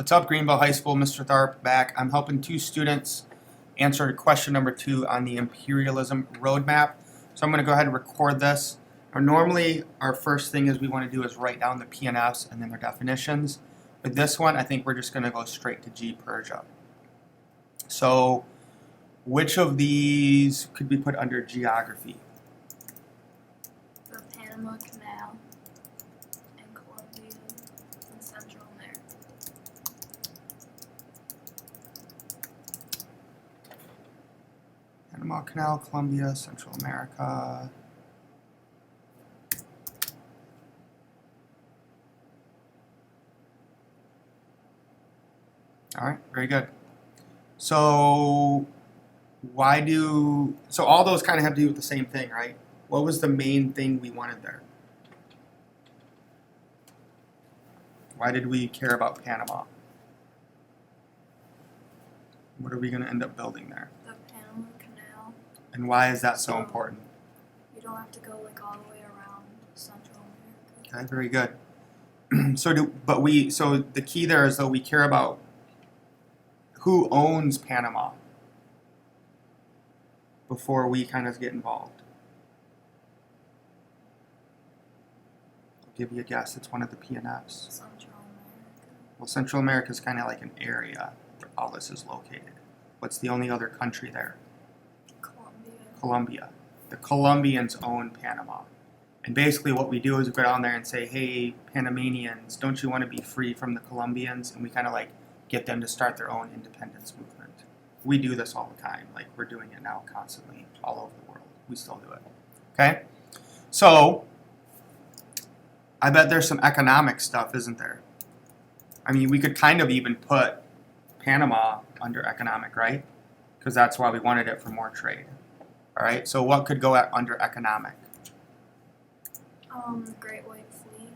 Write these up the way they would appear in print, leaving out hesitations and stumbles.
What's up, Greenville High School? Mr. Tharp back. I'm helping two students answer question number 2 on the Imperialism roadmap. So I'm going to go ahead and record this. Normally, our first thing is we want to do is write down the PNFs and then their definitions. With this one, I think we're just going to go straight to G-Persia. So which of these could be put under geography? The Panama Canal and Colombia and Central America. Panama Canal, Colombia, Central America. All right, very good. So so all those kind of have to do with the same thing, right? What was the main thing we wanted there? Why did we care about Panama? What are we going to end up building there? The Panama Canal. And why is that so important? You don't have to go like all the way around Central America. Okay, very good. So the key there is though we care about who owns Panama before we kind of get involved. I'll give you a guess. It's one of the PNFs. Central America. Well, Central America is kind of like an area where all this is located. What's the only other country there? Colombia. Colombia. The Colombians own Panama. And basically what we do is we go down there and say, hey, Panamanians, don't you want to be free from the Colombians? And we kind of like get them to start their own independence movement. We do this all the time. Like we're doing it now constantly all over the world. We still do it. Okay? So I bet there's some economic stuff, isn't there? I mean, we could kind of even put Panama under economic, right? Because that's why we wanted it for more trade. All right, so what could go under economic? The Great White Fleet.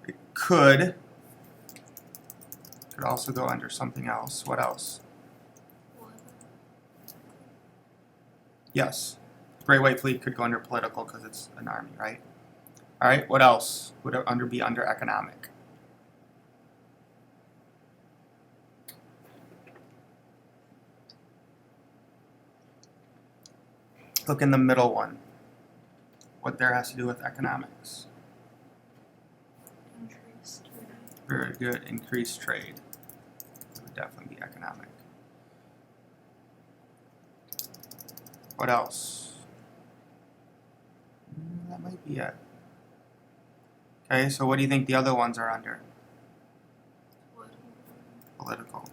It could also go under something else. What else? Weather. Yes, Great White Fleet could go under political because it's an army, right? All right, what else would it be under economic? Look in the middle one. What there has to do with economics. Increased trade. Very good. Increased trade. It would definitely be economic. What else? That might be it. Okay, so what do you think the other ones are under? Political.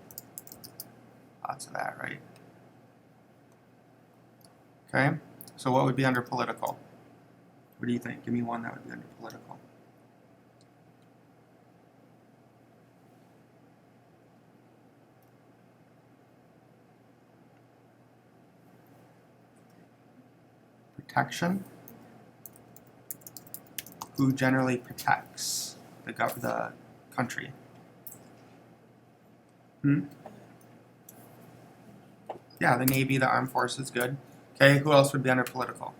Lots of that, right? Okay, so what would be under political? What do you think? Give me one that would be under political. Protection. Who generally protects the country? Yeah, the Navy, the armed forces, good. Okay, who else would be under political?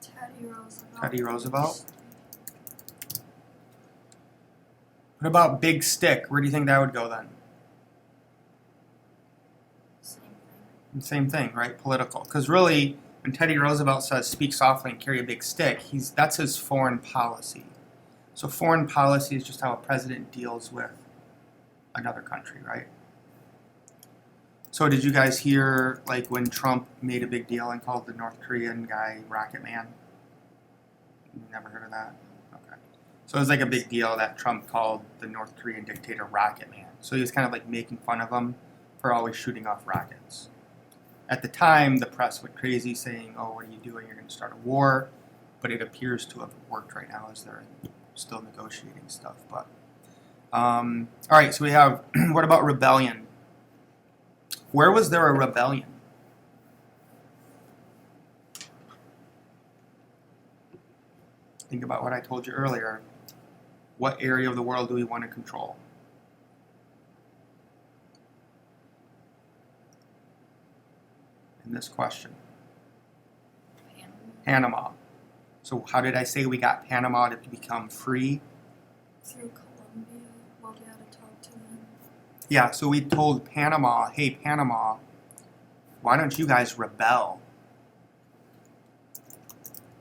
Teddy Roosevelt. Teddy Roosevelt. What about big stick? Where do you think that would go then? Same thing. Same thing, right? Political. Because really, when Teddy Roosevelt says speak softly and carry a big stick, that's his foreign policy. So foreign policy is just how a president deals with another country, right? So did you guys hear like when Trump made a big deal and called the North Korean guy Rocket Man? You never heard of that? Okay. So it was like a big deal that Trump called the North Korean dictator Rocket Man. So he was kind of like making fun of him for always shooting off rockets. At the time, the press went crazy saying, oh, what are you doing? You're going to start a war. But it appears to have worked right now as they're still negotiating stuff. But all right, so we have, what about rebellion? Where was there a rebellion? Think about what I told you earlier. What area of the world do we want to control? In this question. Panama. So how did I say we got Panama to become free? Through Colombia. Colombia. We'll be able to talk to them. Yeah, so we told Panama, hey, Panama, why don't you guys rebel?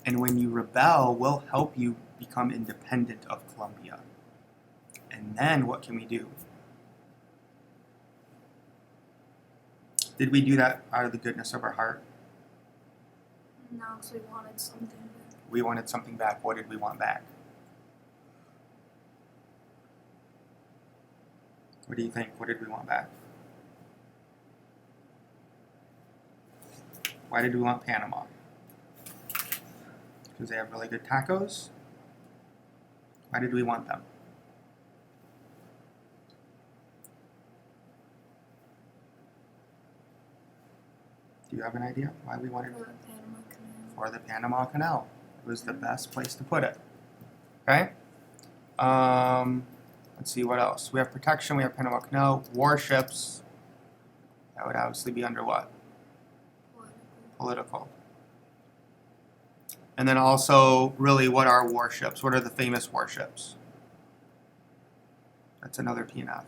And when you rebel, we'll help you become independent of Colombia. And then what can we do? Did we do that out of the goodness of our heart? No, because we wanted something back. We wanted something back. What did we want back? What do you think? What did we want back? Why did we want Panama? Because they have really good tacos? Why did we want them? Do you have an idea why we wanted For the Panama Canal. for the Panama Canal? It was the best place to put it. Okay? Let's see what else. We have protection, we have Panama Canal, warships. That would obviously be under what? Political. And then also, really, what are warships? What are the famous warships? That's another PNF.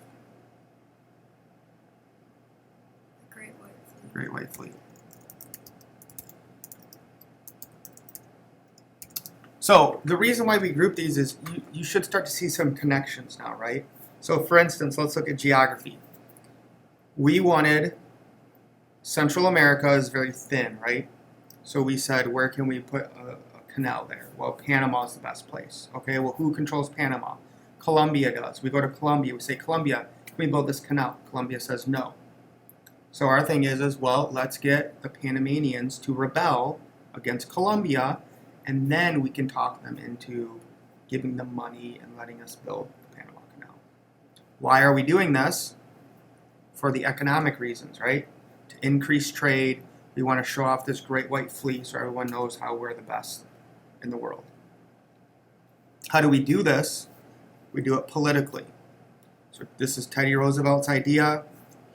The Great White Fleet. Great White Fleet. So the reason why we group these is you should start to see some connections now, right? So for instance, let's look at geography. We wanted Central America is very thin, right? So we said, where can we put a canal there? Well, Panama is the best place. Okay, well, who controls Panama? Colombia does. We go to Colombia, we say, Colombia, can we build this canal? Colombia says no. So our thing is well, let's get the Panamanians to rebel against Colombia, and then we can talk them into giving them money and letting us build the Panama Canal. Why are we doing this? For the economic reasons, right? To increase trade. We want to show off this great white fleet so everyone knows how we're the best in the world. How do we do this? We do it politically. So this is Teddy Roosevelt's idea.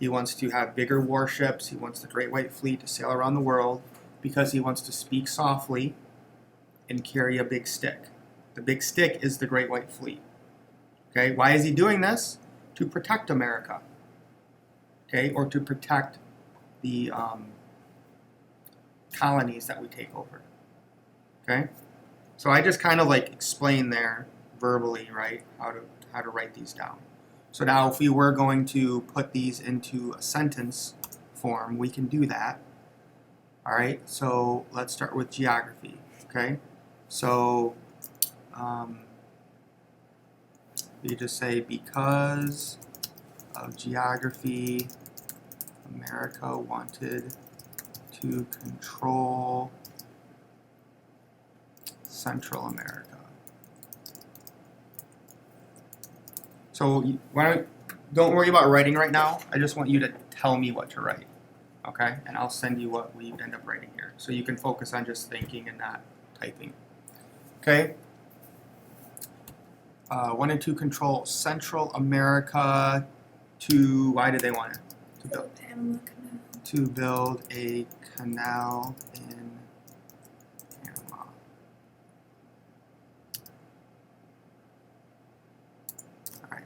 He wants to have bigger warships. He wants the great white fleet to sail around the world because he wants to speak softly and carry a big stick. The big stick is the great white fleet. Okay, why is he doing this? To protect America. Okay, or to protect the colonies that we take over. Okay, so I just kind of like explained there verbally, right, how to write these down. So now if we were going to put these into a sentence form, we can do that. All right, so let's start with geography. Okay, so you just say, because of geography, America wanted to control Central America. So don't worry about writing right now. I just want you to tell me what to write, okay? And I'll send you what we end up writing here, so you can focus on just thinking and not typing. Okay. Wanted to control Central America to, why did they want it? For the Panama Canal. To build a canal in Panama. Alright,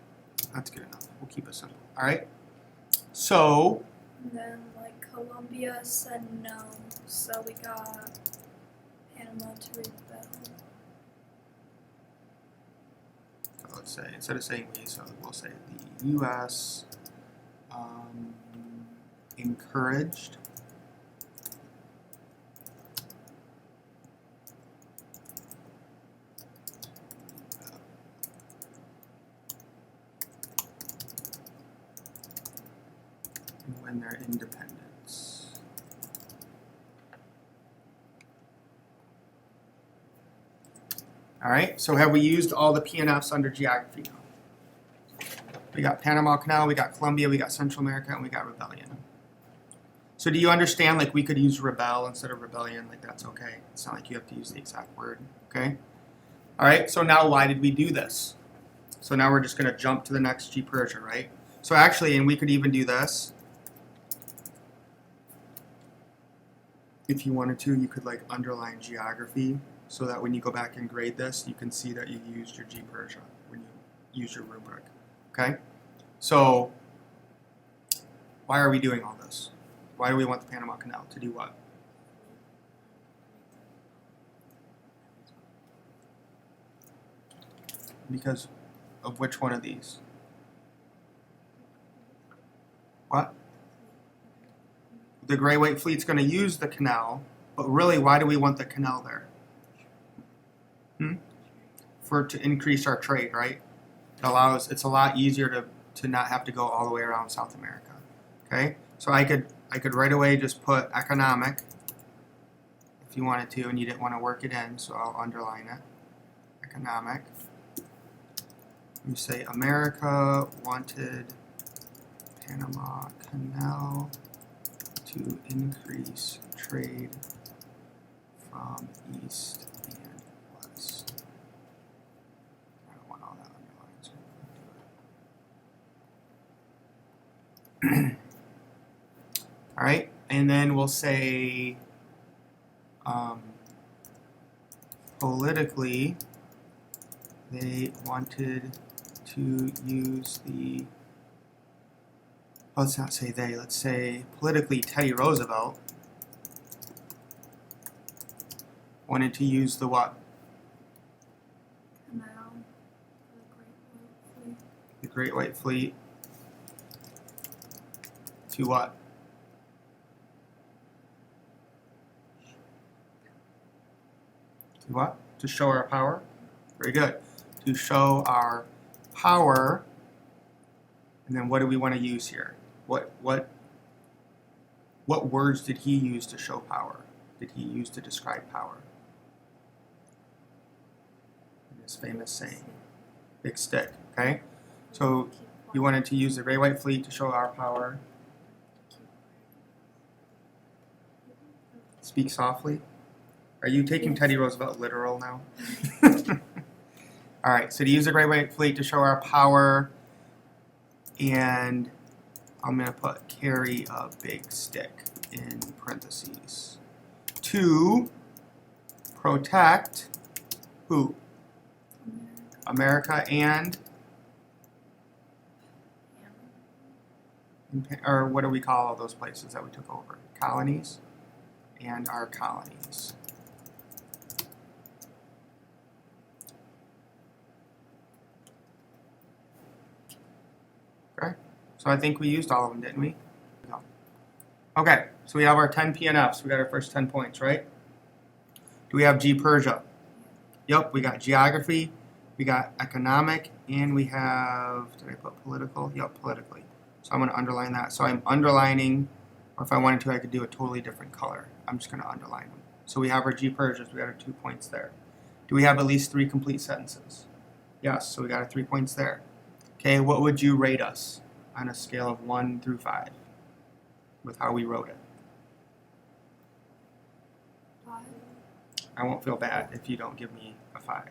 that's good enough. We'll keep it simple. Alright, so, And then, like, Colombia said no, so we got Panama to rebel. let's say, instead of saying we, so we'll say the U.S. Encouraged when their independence. All right, so have we used all the PNFs under geography now? We got Panama Canal, we got Colombia, we got Central America, and we got rebellion. So do you understand, like, we could use rebel instead of rebellion? Like, that's okay. It's not like you have to use the exact word, okay? All right, so now why did we do this? So now we're just going to jump to the next G-Persia, right? So actually, and we could even do this. If you wanted to, you could, like, underline geography so that when you go back and grade this, you can see that you used your G-Persia when you use your rubric. Okay? So, why are we doing all this? Why do we want the Panama Canal? To do what? Because of which one of these? What? The Gray White Fleet's going to use the canal, but really, why do we want the canal there? To increase our trade, right? It's a lot easier to not have to go all the way around South America. Okay? So I could right away just put economic if you wanted to and you didn't want to work it in, so I'll underline it. Economic. You say America wanted Panama Canal to increase trade from east and west. I don't want all that underlined, so I'm going to do it. All right, and then we'll say politically they wanted to use the, let's not say they, let's say politically Teddy Roosevelt wanted to use the what? Canal. The Great White Fleet. To what? To what? To show our power? Very good. To show our power. And then what do we want to use here? What words did he use to show power? Did he use to describe power? His famous saying, big stick, okay? So you wanted to use the Great White Fleet to show our power. Speak softly. Are you taking Teddy Roosevelt literal now? All right, so to use the Great White Fleet to show our power, and I'm going to put carry a big stick in parentheses. To protect who? America and, or what do we call all those places that we took over? Colonies and our colonies. Okay, so I think we used all of them, didn't we? No. Okay, so we have our 10 PNFs. We got our first 10 points, right? Do we have G-Persia? Yep, we got geography, we got economic, and we have, did I put political? Yep, politically. So I'm going to underline that. So I'm underlining, or if I wanted to, I could do a totally different color. I'm just going to underline them. So we have our G-Persias. We got our 2 points there. Do we have at least 3 complete sentences? Yes, so we got our 3 points there. Okay, what would you rate us on a scale of 1 through 5 with how we wrote it? 5. I won't feel bad if you don't give me a 5.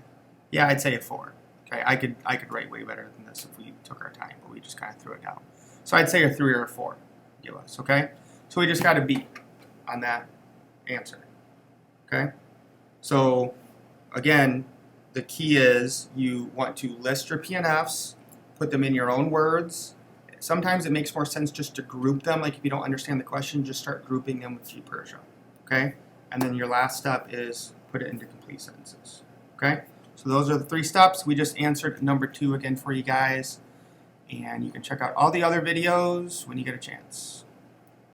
Yeah, I'd say a 4. Okay, I could write way better than this if we took our time, but we just kind of threw it down. So I'd say a 3 or a 4. Give us, okay? So we just got a B on that answer. Okay? So again, the key is you want to list your PNFs, put them in your own words. Sometimes it makes more sense just to group them. Like if you don't understand the question, just start grouping them with G-Persia. Okay? And then your last step is put it into complete sentences. Okay? So those are the 3 steps. We just answered number 2 again for you guys. And you can check out all the other videos when you get a chance.